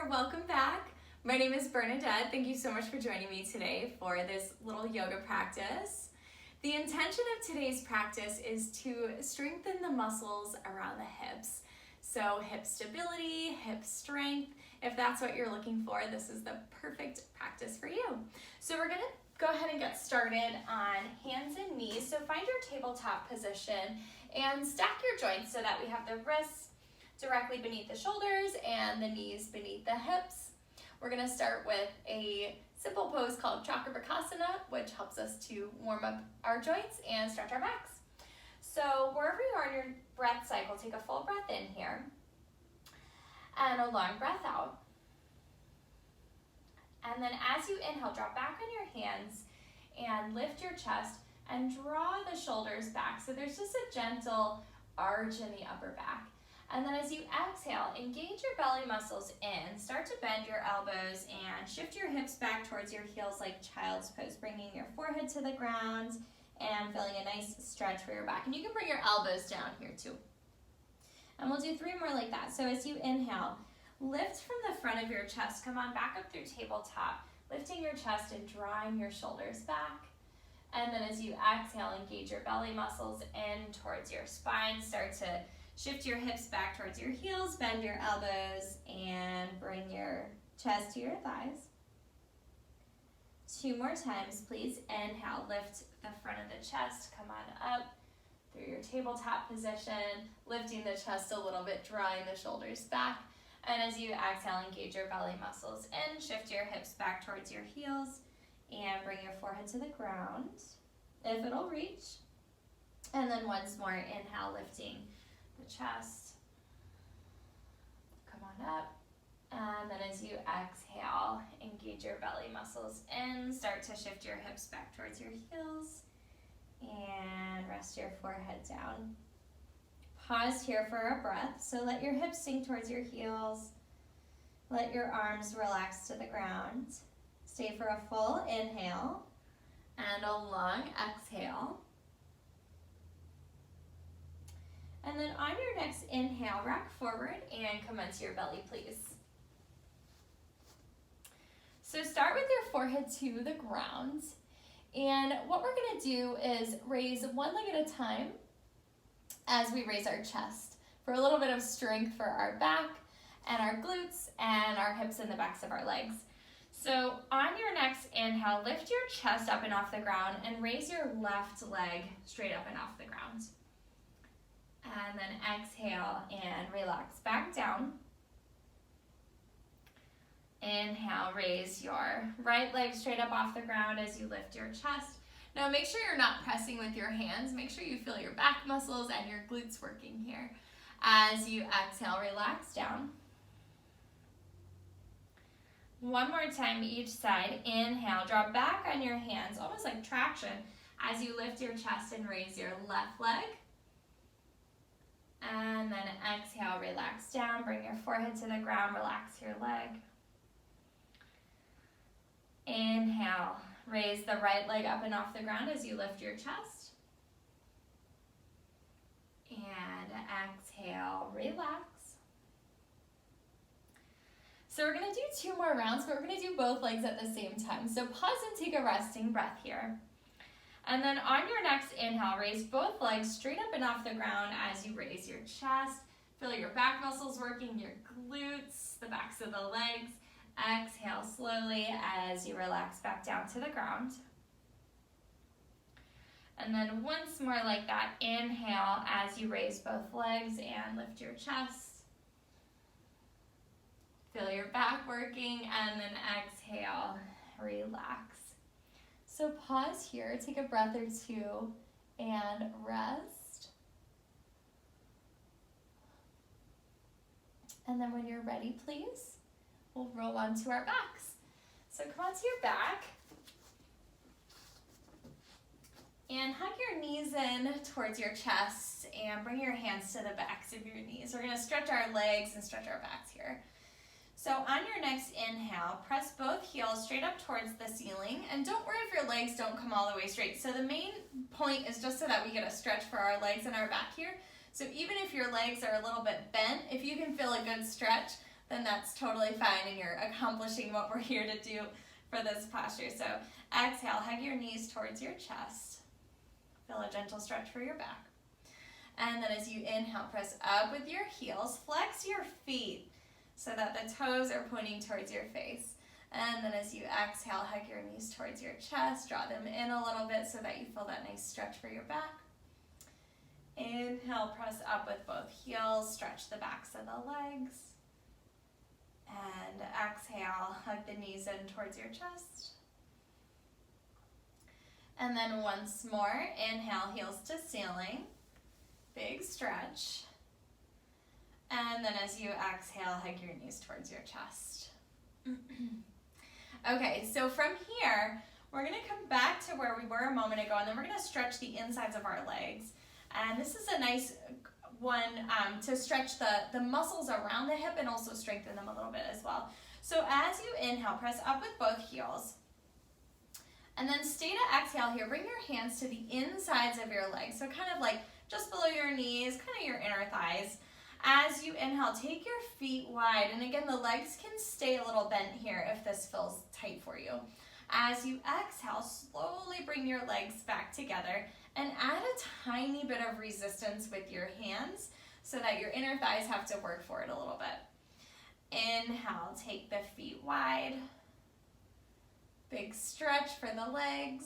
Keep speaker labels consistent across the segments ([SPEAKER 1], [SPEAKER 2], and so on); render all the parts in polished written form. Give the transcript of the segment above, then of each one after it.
[SPEAKER 1] welcome back. My name is Bernadette. Thank you so much for joining me today for this little yoga practice. The intention of today's practice is to strengthen the muscles around the hips. So hip stability, hip strength. If that's what you're looking for, this is the perfect practice for you. So we're gonna go ahead and get started on hands and knees. So find your tabletop position and stack your joints so that we have the wrists directly beneath the shoulders and the knees beneath the hips. We're gonna start with a simple pose called Chakra Picasana, which helps us to warm up our joints and stretch our backs. So wherever you are in your breath cycle, take a full breath in here and a long breath out. And then as you inhale, drop back on your hands and lift your chest and draw the shoulders back. So there's just a gentle arch in the upper back. And then as you exhale, engage your belly muscles in. Start to bend your elbows and shift your hips back towards your heels like child's pose, bringing your forehead to the ground and feeling a nice stretch for your back. And you can bring your elbows down here too. And we'll do 3 more like that. So as you inhale, lift from the front of your chest. Come on back up through tabletop, lifting your chest and drawing your shoulders back. And then as you exhale, engage your belly muscles in towards your spine. Start to shift your hips back towards your heels, bend your elbows, and bring your chest to your thighs. 2 more times, please. Inhale, lift the front of the chest, come on up through your tabletop position, lifting the chest a little bit, drawing the shoulders back. And as you exhale, engage your belly muscles in, shift your hips back towards your heels, and bring your forehead to the ground, if it'll reach. And then once more, inhale, lifting the chest, come on up, and then as you exhale, engage your belly muscles in, start to shift your hips back towards your heels, and rest your forehead down. Pause here for a breath, so let your hips sink towards your heels, let your arms relax to the ground. Stay for a full inhale, and a long exhale. And then on your next inhale, rock forward and come onto your belly, please. So start with your forehead to the ground. And what we're gonna do is raise one leg at a time as we raise our chest for a little bit of strength for our back and our glutes and our hips and the backs of our legs. So on your next inhale, lift your chest up and off the ground and raise your left leg straight up and off the ground. And then exhale and relax back down. Inhale, raise your right leg straight up off the ground as you lift your chest. Now make sure you're not pressing with your hands. Make sure you feel your back muscles and your glutes working here. As you exhale, relax down. One more time each side. Inhale, drop back on your hands, almost like traction, as you lift your chest and raise your left leg. And then exhale, relax down, bring your forehead to the ground, relax your leg. Inhale, raise the right leg up and off the ground as you lift your chest. And exhale, relax. So we're gonna do 2 more rounds, but we're gonna do both legs at the same time. So pause and take a resting breath here. And then on your next inhale, raise both legs straight up and off the ground as you raise your chest. Feel your back muscles working, your glutes, the backs of the legs. Exhale slowly as you relax back down to the ground. And then once more like that, inhale as you raise both legs and lift your chest. Feel your back working, and then exhale, relax. So pause here, take a breath or 2, and rest. And then when you're ready, please, we'll roll onto our backs. So come onto your back. And hug your knees in towards your chest and bring your hands to the backs of your knees. We're gonna stretch our legs and stretch our backs here. So on your next inhale, press both heels straight up towards the ceiling, and don't worry if your legs don't come all the way straight. So the main point is just so that we get a stretch for our legs and our back here. So even if your legs are a little bit bent, if you can feel a good stretch, then that's totally fine and you're accomplishing what we're here to do for this posture. So exhale, hug your knees towards your chest. Feel a gentle stretch for your back. And then as you inhale, press up with your heels, flex your feet so that the toes are pointing towards your face. And then as you exhale, hug your knees towards your chest, draw them in a little bit so that you feel that nice stretch for your back. Inhale, press up with both heels, stretch the backs of the legs. And exhale, hug the knees in towards your chest. And then once more, inhale, heels to ceiling. Big stretch. And then as you exhale, hug your knees towards your chest. Okay, so from here, we're going to come back to where we were a moment ago, and then we're going to stretch the insides of our legs. And this is a nice one to stretch the muscles around the hip and also strengthen them a little bit as well. So as you inhale, press up with both heels. And then stay to exhale here. Bring your hands to the insides of your legs. So kind of like just below your knees, kind of your inner thighs. As you inhale, take your feet wide. And again, the legs can stay a little bent here if this feels tight for you. As you exhale, slowly bring your legs back together and add a tiny bit of resistance with your hands so that your inner thighs have to work for it a little bit. Inhale, take the feet wide. Big stretch for the legs.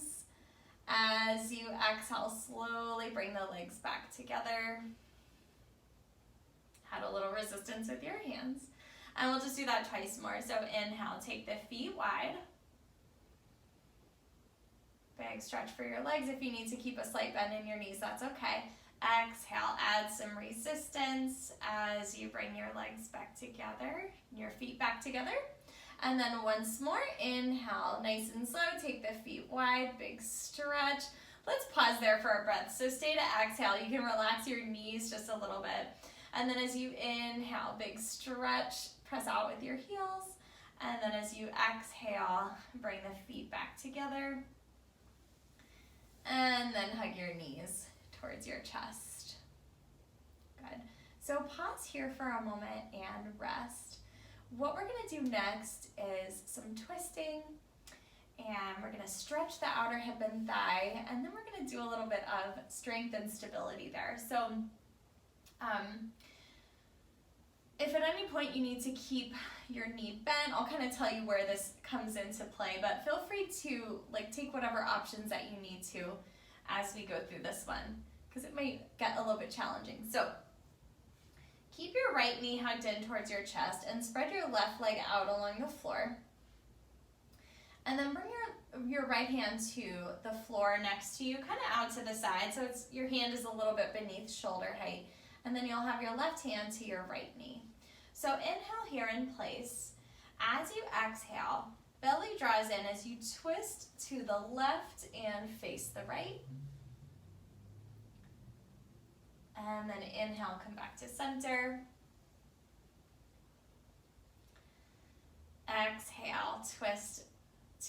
[SPEAKER 1] As you exhale, slowly bring the legs back together. Add a little resistance with your hands. And we'll just do that twice more. So inhale, take the feet wide. Big stretch for your legs. If you need to keep a slight bend in your knees, that's okay. Exhale, add some resistance as you bring your legs back together, your feet back together. And then once more, inhale, nice and slow, take the feet wide, big stretch. Let's pause there for a breath. So stay to exhale. You can relax your knees just a little bit. And then as you inhale, big stretch, press out with your heels. And then as you exhale, bring the feet back together. And then hug your knees towards your chest. Good. So pause here for a moment and rest. What we're going to do next is some twisting, and we're going to stretch the outer hip and thigh, and then we're going to do a little bit of strength and stability there. So if at any point you need to keep your knee bent, I'll kind of tell you where this comes into play, but feel free to take whatever options that you need to as we go through this one, because it might get a little bit challenging. So keep your right knee hugged in towards your chest and spread your left leg out along the floor. And then bring your right hand to the floor next to you, kind of out to the side, so your hand is a little bit beneath shoulder height. And then you'll have your left hand to your right knee. So inhale here in place. As you exhale, belly draws in as you twist to the left and face the right. And then inhale, come back to center. Exhale, twist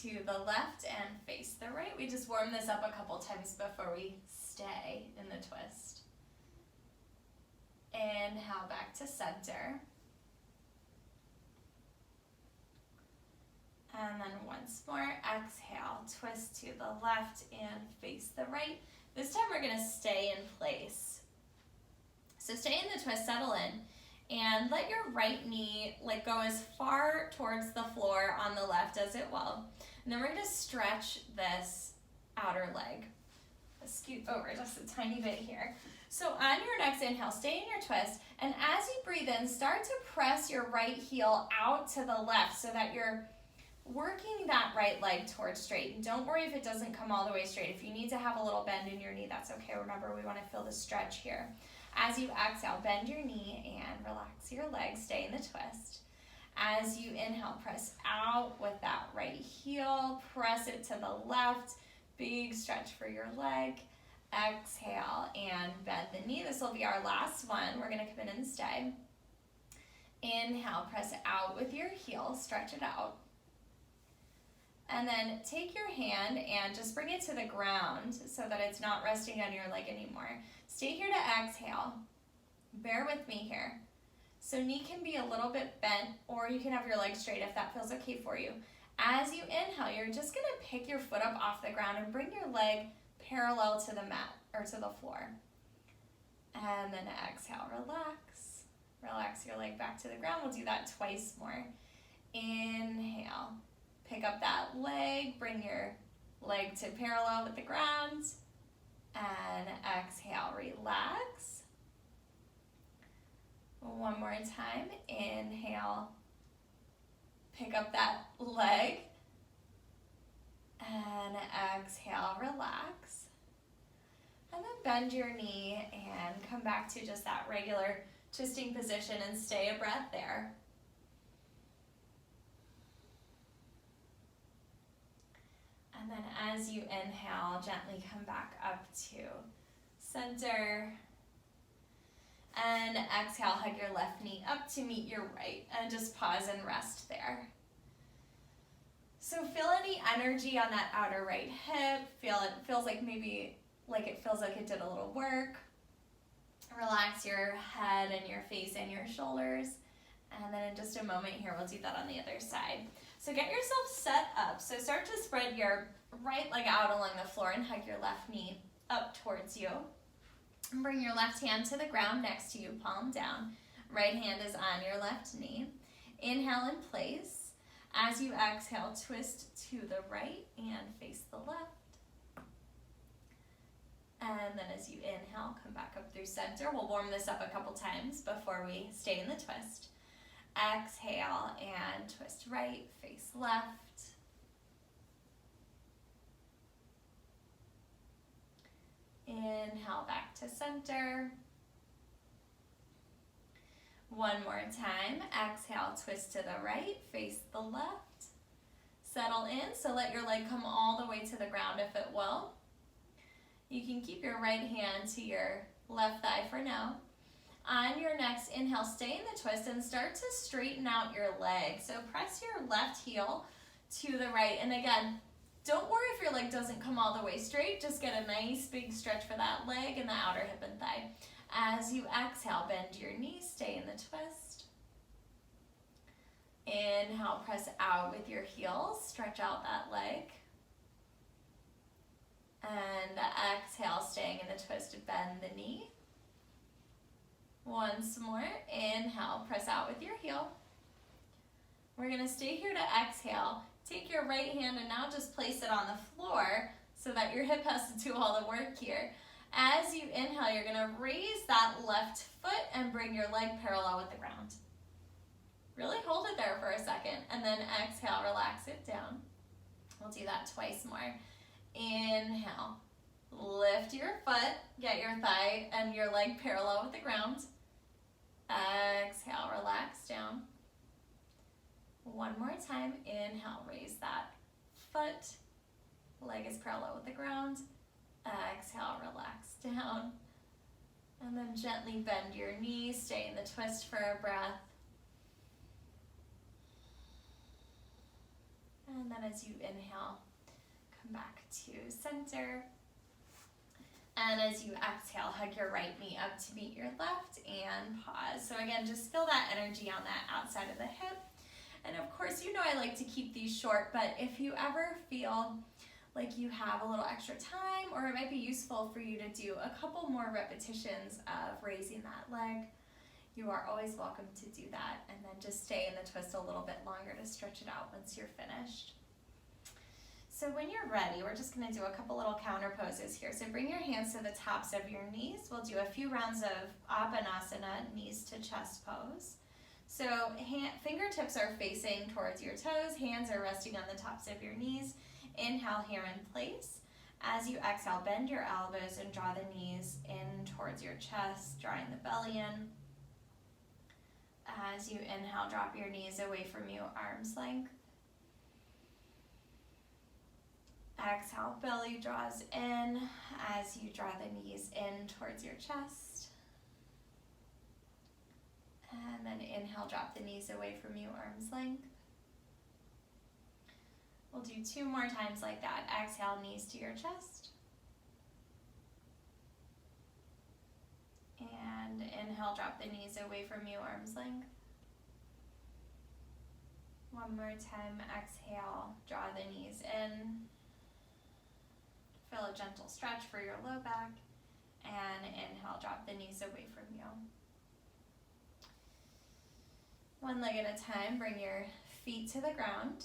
[SPEAKER 1] to the left and face the right. We just warm this up a couple times before we stay in the twist. Inhale, back to center. And then once more, exhale, twist to the left and face the right. This time we're going to stay in place. So stay in the twist, settle in, and let your right knee go as far towards the floor on the left as it will. And then we're going to stretch this outer leg. Let's scoot over just a tiny bit here. So on your next inhale, stay in your twist, and as you breathe in, start to press your right heel out to the left so that you're working that right leg towards straight. And don't worry if it doesn't come all the way straight. If you need to have a little bend in your knee, that's okay. Remember, we want to feel the stretch here. As you exhale, bend your knee and relax your legs. Stay in the twist. As you inhale, press out with that right heel. Press it to the left. Big stretch for your leg. Exhale and bend the knee. This will be our last one. We're going to come in and stay. Inhale, press out with your heel. Stretch it out. And then take your hand and just bring it to the ground so that it's not resting on your leg anymore. Stay here to exhale. Bear with me here. So knee can be a little bit bent, or you can have your leg straight if that feels okay for you. As you inhale, you're just gonna pick your foot up off the ground and bring your leg parallel to the mat or to the floor. And then exhale, relax. Relax your leg back to the ground. We'll do that twice more. Inhale, pick up that leg, bring your leg to parallel with the ground. And exhale, relax. One more time, inhale, pick up that leg, and exhale, relax. And then bend your knee and come back to just that regular twisting position and stay a breath there. And then as you inhale, gently come back up to center. And exhale, hug your left knee up to meet your right, and just pause and rest there. So feel any energy on that outer right hip. Feel it feels like maybe it feels like it did a little work. Relax your head and your face and your shoulders. And then in just a moment here, we'll do that on the other side. So get yourself set up. So start to spread your right leg out along the floor and hug your left knee up towards you. And bring your left hand to the ground next to you, palm down. Right hand is on your left knee. Inhale in place. As you exhale, twist to the right and face the left. And then as you inhale, come back up through center. We'll warm this up a couple times before we stay in the twist. Exhale and twist right, face left. Inhale back to center. One more time. Exhale, twist to the right, face the left. Settle in, so let your leg come all the way to the ground if it will. You can keep your right hand to your left thigh for now. On your next inhale, stay in the twist and start to straighten out your leg. So press your left heel to the right. And again, don't worry if your leg doesn't come all the way straight. Just get a nice big stretch for that leg and the outer hip and thigh. As you exhale, bend your knees, stay in the twist. Inhale, press out with your heels, stretch out that leg. And exhale, staying in the twist, bend the knee. Once more, inhale, press out with your heel. We're gonna stay here to exhale. Take your right hand and now just place it on the floor so that your hip has to do all the work here. As you inhale, you're gonna raise that left foot and bring your leg parallel with the ground. Really hold it there for a second, and then exhale, relax it down. We'll do that twice more. Inhale, lift your foot, get your thigh and your leg parallel with the ground. Exhale, relax down. One more time, inhale, raise that foot, leg is parallel with the ground. Exhale, relax down. And then gently bend your knees, stay in the twist for a breath. And then as you inhale, come back to center. And as you exhale, hug your right knee up to meet your left and pause. So again, just feel that energy on that outside of the hip. And of course, you know I like to keep these short, but if you ever feel like you have a little extra time, or it might be useful for you to do a couple more repetitions of raising that leg, you are always welcome to do that. And then just stay in the twist a little bit longer to stretch it out once you're finished. So when you're ready, we're just gonna do a couple little counter poses here. So bring your hands to the tops of your knees. We'll do a few rounds of Apanasana, knees to chest pose. So fingertips are facing towards your toes, hands are resting on the tops of your knees. Inhale here in place. As you exhale, bend your elbows and draw the knees in towards your chest, drawing the belly in. As you inhale, drop your knees away from you, arm's length. Exhale, belly draws in as you draw the knees in towards your chest. And then inhale, drop the knees away from you, arm's length. We'll do 2 more times like that. Exhale, knees to your chest. And inhale, drop the knees away from you, arm's length. One more time, exhale, draw the knees in. Feel a gentle stretch for your low back. And inhale, drop the knees away from you. One leg at a time, bring your feet to the ground.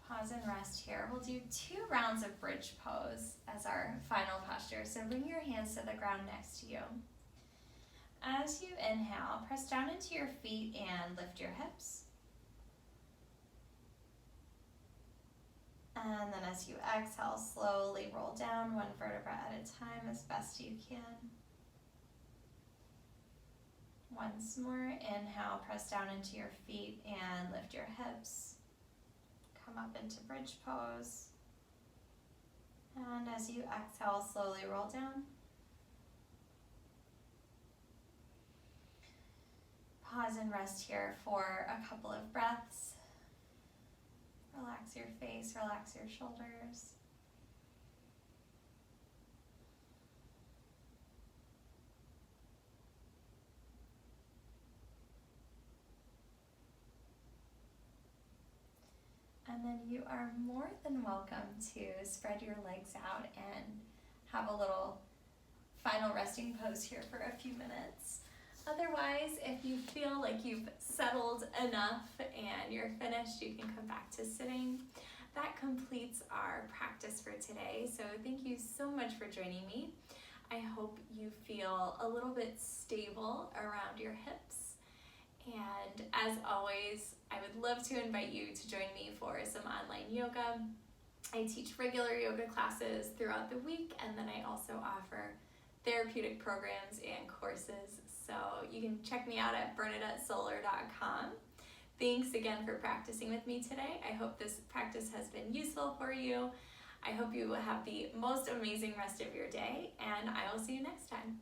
[SPEAKER 1] Pause and rest here. We'll do 2 rounds of bridge pose as our final posture. So bring your hands to the ground next to you. As you inhale, press down into your feet and lift your hips. And then as you exhale, slowly roll down 1 vertebra at a time as best you can. Once more, inhale, press down into your feet and lift your hips. Come up into bridge pose. And as you exhale, slowly roll down. Pause and rest here for a couple of breaths. Relax your face, relax your shoulders. And then you are more than welcome to spread your legs out and have a little final resting pose here for a few minutes. Otherwise, if you feel like you've settled enough and you're finished, you can come back to sitting. That completes our practice for today. So thank you so much for joining me. I hope you feel a little bit stable around your hips. And as always, I would love to invite you to join me for some online yoga. I teach regular yoga classes throughout the week, and then I also offer therapeutic programs and courses. So you can check me out at bernadettesoler.com. Thanks again for practicing with me today. I hope this practice has been useful for you. I hope you will have the most amazing rest of your day, and I will see you next time.